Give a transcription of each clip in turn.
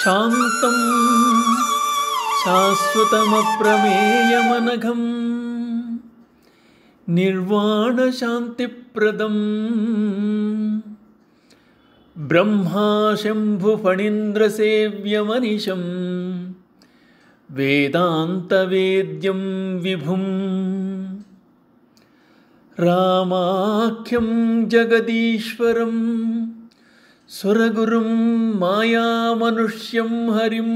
శాంతం శాశ్వతమప్రమేయమనఘం నిర్వాణశాంతిప్రదం బ్రహ్మాశంభుఫణీంద్రసేవ్యమనిశం వేదాంతవేద్యం విభుం రామాఖ్యం జగదీశ్వరం సురగురుం మాయామనుష్యం హరిం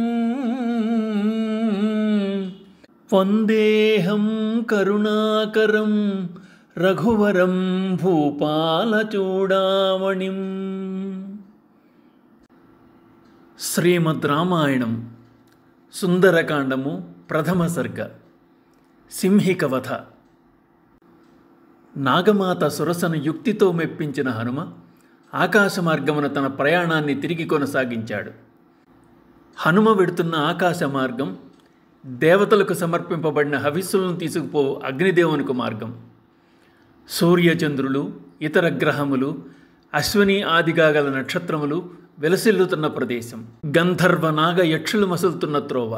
వందేహం కరుణాకరం రఘువరం భూపాలచూడామణిం. శ్రీమద్ రామాయణం సుందరకాండము ప్రథమ సర్గ. సింహిక వధ. నాగమాత సురసను యుక్తితో మెప్పించిన హనుమ ఆకాశ మార్గమున తన ప్రయాణాన్ని తిరిగి కొనసాగించాడు. హనుమ వెడుతున్న ఆకాశ మార్గం దేవతలకు సమర్పింపబడిన హవిస్సులను తీసుకుపో అగ్నిదేవునికి మార్గం. సూర్యచంద్రులు, ఇతర గ్రహములు, అశ్విని ఆదిగా గల నక్షత్రములు వెలసిల్లుతున్న ప్రదేశం. గంధర్వ నాగ యక్షులు మసులుతున్న త్రోవ.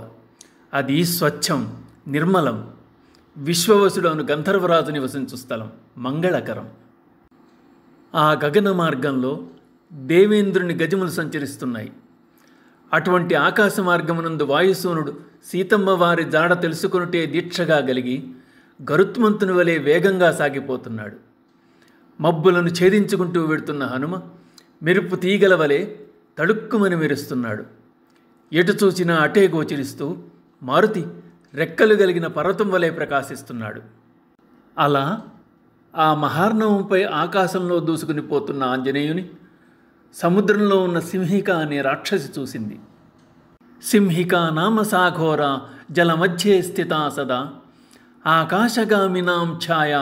అది స్వచ్ఛం, నిర్మలం. విశ్వవసుడు అను గంధర్వరాజు నివసించు స్థలం, మంగళకరం. ఆ గగన మార్గంలో దేవేంద్రుని గజములు సంచరిస్తున్నాయి. అటువంటి ఆకాశ మార్గమునందు వాయుసూనుడు సీతమ్మ వారి జాడ తెలుసుకొనుటే దీక్షగా గలిగి గరుత్మంతుని వలె వేగంగా సాగిపోతున్నాడు. మబ్బులను ఛేదించుకుంటూ వెడుతున్న హనుమ మెరుపు తీగల వలె తడుక్కుమని మెరుస్తున్నాడు. ఎటు చూసినా అటే గోచరిస్తూ మారుతి రెక్కలు కలిగిన పర్వతం వలె ప్రకాశిస్తున్నాడు. అలా ఆ మహార్ణవంపై ఆకాశంలో దూసుకుని పోతున్న ఆంజనేయుని సముద్రంలో ఉన్న సింహిక అనే రాక్షసి చూసింది. సింహిక నామ సాఘోర జలమధ్యే స్థితా సదా ఆకాశగామినాం ఛాయా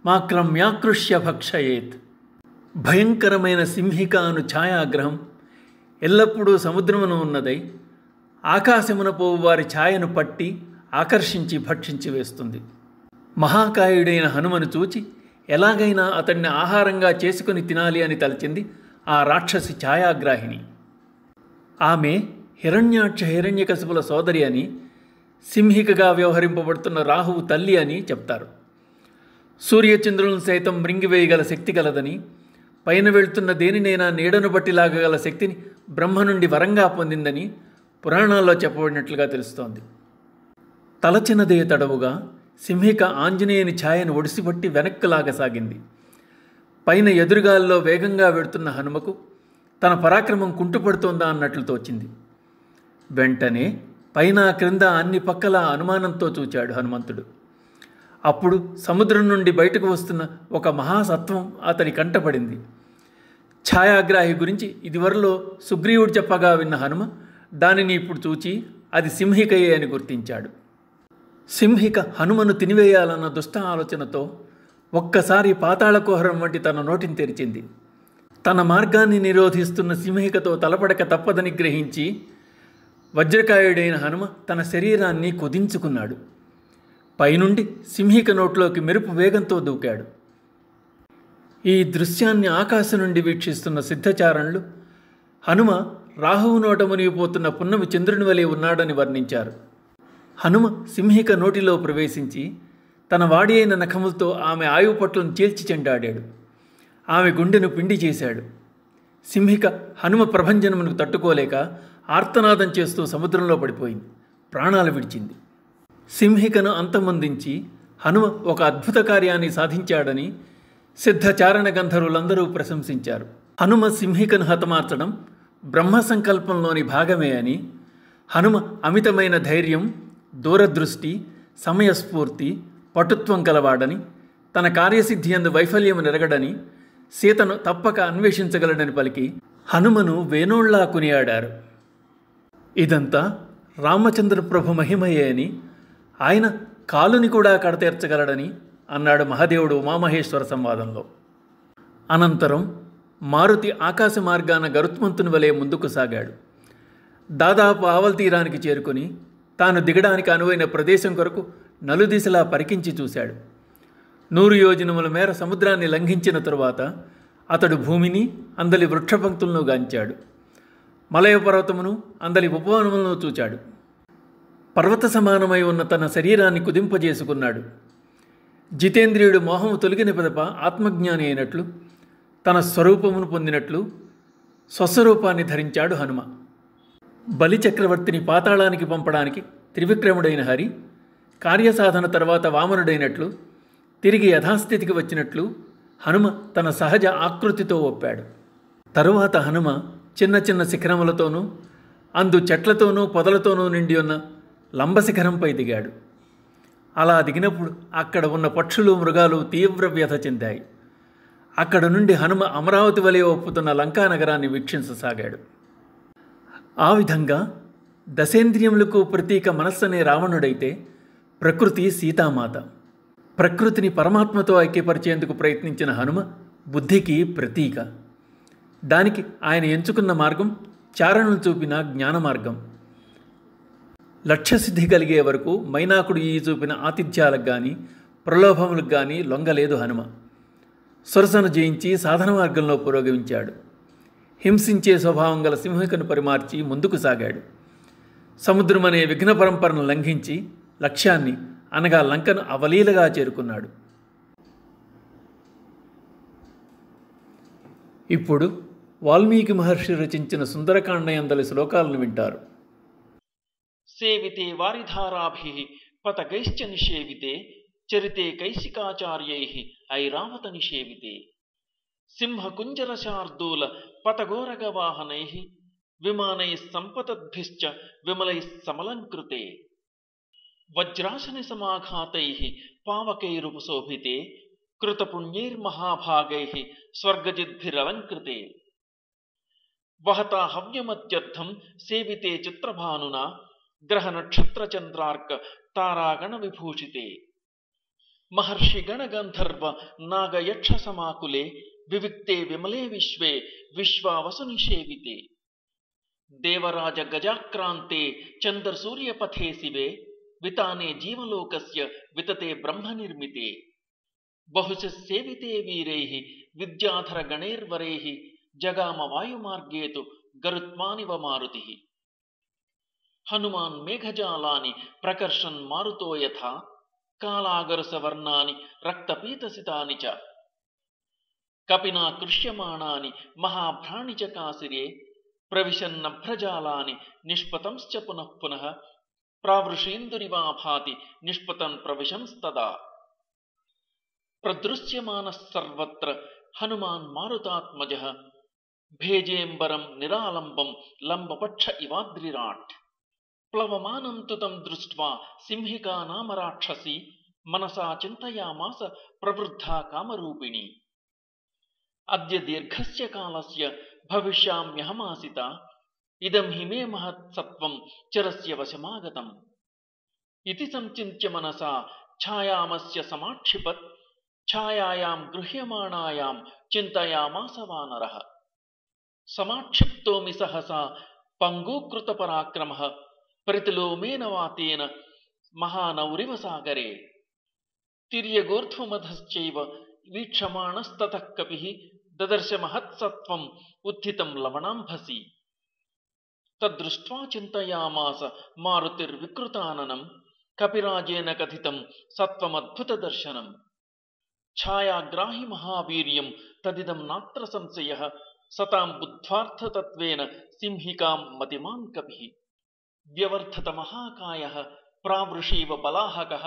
మాక్రమ్యాకృష్య భక్షయేత్. భయంకరమైన సింహిక అను ఛాయాగ్రహం ఎల్లప్పుడూ సముద్రమున ఉన్నదై ఆకాశమున పోవు వారి ఛాయను పట్టి ఆకర్షించి భక్షించి వేస్తుంది. మహాకాయుడైన హనుమను చూచి ఎలాగైనా అతన్ని ఆహారంగా చేసుకుని తినాలి అని తలచింది ఆ రాక్షసి ఛాయాగ్రాహిని. ఆమె హిరణ్యాక్ష హిరణ్యకశిపుల సోదరి అని, సింహికగా వ్యవహరింపబడుతున్న రాహువు తల్లి అని చెప్తారు. సూర్యచంద్రులను సైతం మృంగివేయగల శక్తి గలదని, పైన వెళ్తున్న దేనినైనా నీడను బట్టి లాగగల శక్తిని బ్రహ్మ నుండి వరంగా పొందిందని పురాణాల్లో చెప్పబడినట్లుగా తెలుస్తోంది. తలచినదే తడవుగా సింహిక ఆంజనేయుని ఛాయను ఒడిసిపట్టి వెనక్కు లాగసాగింది. పైన ఎదురుగాల్లో వేగంగా వెడుతున్న హనుమకు తన పరాక్రమం కుంటుపడుతోందా అన్నట్లు తోచింది. వెంటనే పైన క్రింద అన్ని పక్కల అనుమానంతో చూచాడు హనుమంతుడు. అప్పుడు సముద్రం నుండి బయటకు వస్తున్న ఒక మహాసత్వం అతని కంటపడింది. ఛాయాగ్రాహి గురించి ఇదివరలో సుగ్రీవుడు చెప్పగా విన్న హనుమ దానిని ఇప్పుడు చూచి అది సింహికయే అని గుర్తించాడు. సింహిక హనుమను తినివేయాలన్న దుష్ట ఆలోచనతో ఒక్కసారి పాతాళకుహరం వంటి తన నోటిని తెరిచింది. తన మార్గాన్ని నిరోధిస్తున్న సింహికతో తలపడక తప్పదని గ్రహించి వజ్రకాయుడైన హనుమ తన శరీరాన్ని కుదించుకున్నాడు. పైనుండి సింహిక నోట్లోకి మెరుపు వేగంతో దూకాడు. ఈ దృశ్యాన్ని ఆకాశం నుండి వీక్షిస్తున్న సిద్ధచారణులు హనుమ రాహువు నోట మునిగిపోతున్న పున్నమి చంద్రుని వలె ఉన్నాడని వర్ణించారు. హనుమ సింహిక నోటిలో ప్రవేశించి తన వాడి అయిన నఖములతో ఆమె ఆయువు పట్లను చీల్చి చెండాడాడు. ఆమె గుండెను పిండి చేశాడు. సింహిక హనుమ ప్రభంజనమునకు తట్టుకోలేక ఆర్తనాదం చేస్తూ సముద్రంలో పడిపోయింది, ప్రాణాలు విడిచింది. సింహికను అంతమొందించి హనుమ ఒక అద్భుత కార్యాన్ని సాధించాడని సిద్ధచారణ గంధర్వులందరూ ప్రశంసించారు. హనుమ సింహికను హతమార్చడం బ్రహ్మ సంకల్పంలోని భాగమే అని, హనుమ అమితమైన ధైర్యం, దూరదృష్టి, సమయస్ఫూర్తి, పటుత్వం కలవాడని, తన కార్యసిద్ధి యందు వైఫల్యము నెరగడని, సీతను తప్పక అన్వేషించగలడని పలికి హనుమను వేణోళ్లా కొనియాడారు. ఇదంతా రామచంద్ర ప్రభు మహిమయే అని, ఆయన కాలుని కూడా కడతీర్చగలడని అన్నాడు మహాదేవుడు ఉమామహేశ్వర సంవాదంలో. అనంతరం మారుతి ఆకాశ మార్గాన గరుత్మంతుని వలె ముందుకు సాగాడు. దాదాపు ఆవల తీరానికి చేరుకుని తాను దిగడానికి అనువైన ప్రదేశం కొరకు నలుదిశలా పరికించి చూశాడు. 100 యోజనముల మేర సముద్రాన్ని లంఘించిన తరువాత అతడు భూమిని అందలి వృక్షపంక్తులను గాంచాడు. మలయ పర్వతమును అందలి ఉపవనములను చూచాడు. పర్వత సమానమై ఉన్న తన శరీరాన్ని కుదింపజేసుకున్నాడు. జితేంద్రియుడు మోహము తొలగిన పిదప ఆత్మజ్ఞాని అయినట్లు, తన స్వరూపమును పొందినట్లు స్వస్వరూపాన్ని ధరించాడు హనుమ. బలిచక్రవర్తిని పాతాళానికి పంపడానికి త్రివిక్రముడైన హరి కార్యసాధన తర్వాత వామనుడైనట్లు, తిరిగి యథాస్థితికి వచ్చినట్లు హనుమ తన సహజ ఆకృతితో ఒప్పాడు. తరువాత హనుమ చిన్న చిన్న శిఖరములతోనూ అందు చెట్లతోనూ పొదలతోనూ నిండి ఉన్న లంబశిఖరంపై దిగాడు. అలా దిగినప్పుడు అక్కడ ఉన్న పక్షులు మృగాలు తీవ్ర వ్యధ చెందాయి. అక్కడ నుండి హనుమ అమరావతి వలె ఒప్పుతున్న లంకానగరాన్ని వీక్షించసాగాడు. ఆ విధంగా దశేంద్రియములకు ప్రతీక మనస్సనే రావణుడైతే ప్రకృతి సీతామాత. ప్రకృతిని పరమాత్మతో ఐక్యపరిచేందుకు ప్రయత్నించిన హనుమ బుద్ధికి ప్రతీక. దానికి ఆయన ఎంచుకున్న మార్గం చారణను చూపిన జ్ఞాన మార్గం. లక్ష్యసిద్ధి కలిగే వరకు మైనాకుడు ఈ చూపిన ఆతిథ్యాలకు కానీ ప్రలోభములకు కానీ లొంగలేదు హనుమ. సురసను జయించి సాధన మార్గంలో పురోగమించాడు. హింసించే స్వభావం గల సింహికను పరిమార్చి ముందుకు సాగాడు. సముద్రమనే విఘ్న పరంపరను లంఘించి లక్ష్యాన్ని అనగా లంకను అవలీలగా చేరుకున్నాడు. ఇప్పుడు వాల్మీకి మహర్షి రచించిన సుందరకాండయందలి శ్లోకాలను వింటారు. సేవితే వారిధారాభిః పతగైశ్చ నిషేవితే చరితే కైశికాచార్యైః ఐరావత నిషేవితే సింహకుంజరశార్దూల పతగోరగవాహనైః విమానైః సంపతద్భిశ్చ విమలైః సమలంకృతే వజ్రాసని సమాఘాతైః పావకైరుపశోభితే కృతపుణ్యైర్మహాభాగైః స్వర్గజిద్భిరలంకృతే వహతా హవ్యమత్యర్థం సేవితే చిత్రభానునా గ్రహనక్షత్రచంద్రార్క తారాగణ విభూషితే మహర్షిగణ గంధర్వ నాగయక్ష సమాకులే వివిక్తే విమలే విశ్వే విశ్వావసు నిషేవితే దేవరాజ గజాక్రాంతే చంద్రసూర్యపథే శివే వితానే జీవలోకస్య వితతే బ్రహ్మ నిర్మితే బహుశః సేవితే వీరైః విద్యాధర గణైర్వరైః జగామ వాయుమార్గేతు గరుత్మానివ మారుతిః హనుమాన్ మేఘజాలాని ప్రకర్షన్ మారుతో యథా కాలాగరుసవర్ణాని రక్తపీతసితాని చ కపినా కృష్యమాణాని మహాభ్రాణి చ కాసిరే ప్రవిశన్నభ్రజాలాని నిష్పతంశ్చ పునః పునః ప్రావృషేందురివా భాతి నిష్పతన్ ప్రవిశంస్తదా ప్రదృశ్యమానః సర్వత్ర హనుమాన్ మారుతాత్మజః భేజేంబరం నిరాలంబం లంబపక్ష ఇవాద్రిరాట్ ప్లవమానం తు తం దృష్ట్వా సింహికా నామ రాక్షసి మనసా చింతయామాస ప్రవృద్ధా కామరూపిణి అద్య దీర్ఘస్య కాలస్య భవిష్యామ్యహమాసిత ఇదం హి మే మహత్సత్వం చరస్య వశమాగతం ఇతి సంచింత్య మనసా ఛాయామస్య సమాక్షిపత్ ఛాయాయాం గృహ్యమాణాయాం చింతయామాస వానరః సమాక్షిప్తోమి సహసా పంగూకృత పరాక్రమః పరితిలోమేన వాతేన మహానౌరివ సాగరే తిర్యగోర్ధ్వమధశ్చైవ వీక్షమాణస్తతః కపిః దదర్శ మహత్సత్వం ఉత్థితం లవణాంభసి తద్దృష్ట్వా చింతయామాస మారుతిర్వికృతాననం కపిరాజేన కథితం సత్వమద్భుత దర్శనం ఛాయాగ్రాహి మహావీర్యం తదిదం నాత్ర సంశయః సతాం బుద్ధ్వార్థతత్వేన సింహికాం మతిమాన్ కపిః వ్యవర్ధత మహాకాయః ప్రావృషీవ బలాహకః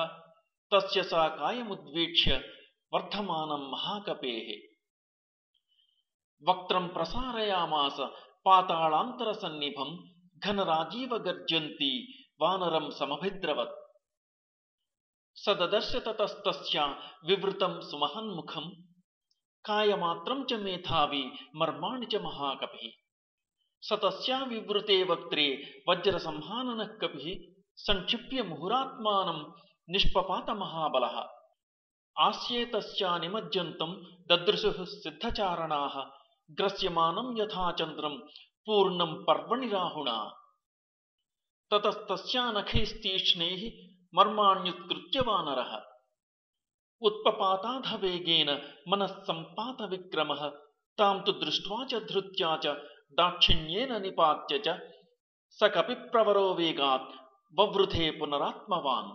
తస్య సా కాయముద్వీక్ష్య వర్ధమానం మహాకపేః వక్త్రం ప్రసారయామాస పాతాళాంతరసన్నిభం ఘనరాజీవ గర్జంతి వానరం సమభిద్రవత్ సదదర్శ తతస్తస్య వివృతం సుమహన్ముఖం కాయమాత్రం చ మేధావి మర్మాణి చ మహాకపిః సతస్యా వివృతే వక్త్రే వజ్రసంహాననః కపిః సంక్షిప్య ముహురాత్మానం నిష్పపాత మహాబలః ఆస్యేతస్యా నిమజ్జంతం దదృశుః సిద్ధచారణాః గ్రస్యమానం యథా చంద్రం పూర్ణం పర్వణి రాహుణా తతస్తస్యా నఖైస్తీక్ష్ణైః మర్మాణ్యుత్కృత్య వానరః ఉత్పపాతాధ వేగేన మనఃసంపాత విక్రమః తాం తు దృష్ట్వా చ ధృత్యా చ दाक्षिण्येन निपात्य च स कपिप्रवरो वेगात् ववृथे पुनरात्मवान्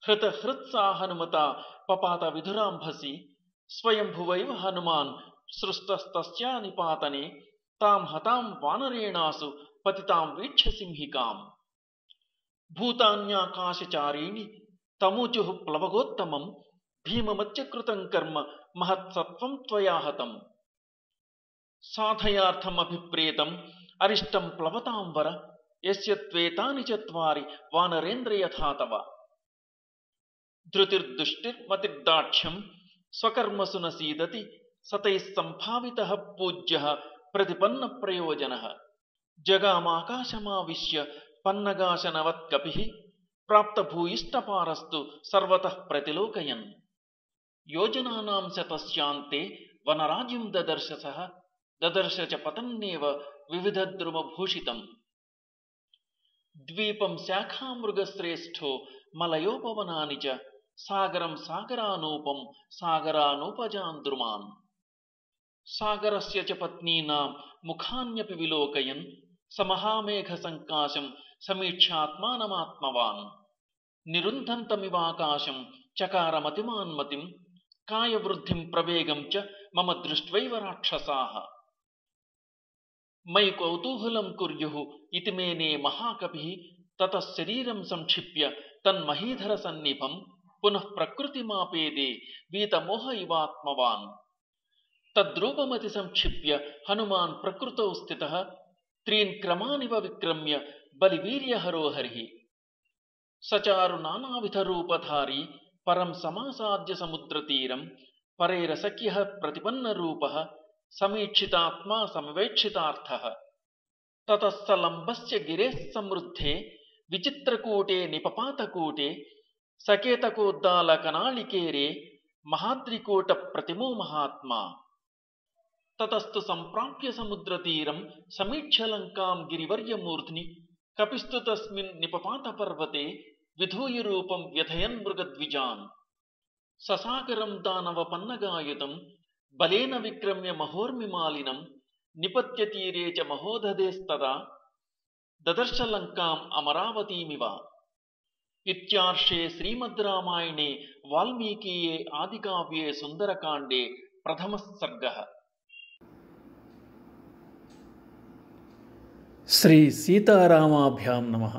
हृतहृत्सा हनुमता पपात विधुराम्भसि स्वयंभुवैव हनुमान् सृष्टस्तस्या निपातने तां हतां वानरेणासु पतितां वीक्ष्य सिंहिकाम् भूतान्याकाशचारीणि तमुचुः प्लवगोत्तमं भीममत्यकृतं कर्म महत्सत्वं त्वया हतम् साधयार्थमभिप्रेतम् अरिष्टं प्लवतां वर यस्य त्वेतानि चत्वारि वानरेन्द्र यथा तव धृतिर्दुष्टिर्मतिर्दाक्ष्यं स्वकर्मसु न सीदति सतैः सम्भावितः पूज्यः प्रतिपन्नप्रयोजनः जगामाकाशमाविश्य पन्नगाशनवत्कपिः प्राप्तभूयिष्ठपारस्तु सर्वतः प्रतिलोकयन् योजनानां शतस्यान्ते वनराज्यं ददर्श सः ददर्श च पतन्नेव विविधद्रुमभूषितम् द्वीपं शाखामृगश्रेष्ठो मलयोपवनानि च सागरं सागरानूपं सागरानूपजान्द्रुमान् सागरस्य च पत्नीनां मुखान्यपि विलोकयन् समहामेघसङ्काशं समीक्षात्मानमात्मवान् निरुन्धन्तमिवाकाशं चकारमतिमान्मतिं कायवृद्धिं प्रवेगं च मम दृष्ट्वैव राक्षसाः मयि कौतूहलं कुर्युः इति मेने महाकपिः ततः शरीरं संक्षिप्य तन्महीधरसन्निभं पुनः प्रकृतिमापेदे वीतमोह इवात्मवान् तद्रूपमतिसंक्षिप्य हनुमान् प्रकृतौ स्थितः त्रीन् क्रमानिव विक्रम्य बलिवीर्यहरो हरिः सचारु नानाविधरूपधारी परं समासाद्य समुद्रतीरं परेरसख्यः प्रतिपन्नरूपः समीक्षितात्मा समवेक्षितार्थः ततः स लम्बस्य गिरेः समृद्धे विचित्रकूटे निपपातकूटे सकेतकोद्दालकनालिकेरे महाद्रिकूटप्रतिमो महात्मा ततस्तु सम्प्राप्य समुद्रतीरं समीक्ष्य लङ्कां गिरिवर्यमूर्ध्नि कपिस्तु तस्मिन् निपपातपर्वते विधूय रूपं व्यथयन् मृगद्विजान् ससागरं दानवपन्नगायुतं बलेन विक्रम्य महोर्मिमालिनं निपत्यतीरे च महोदधेस्तदा ददर्श लङ्काम् अमरावतीमिव इत्यार्षे श्रीमद् रामायणे वाल्मीकीये आदिकाव्ये सुन्दरकाण्डे प्रथमः सर्गः। శ్రీ సీతారామాభ్యాం నమః।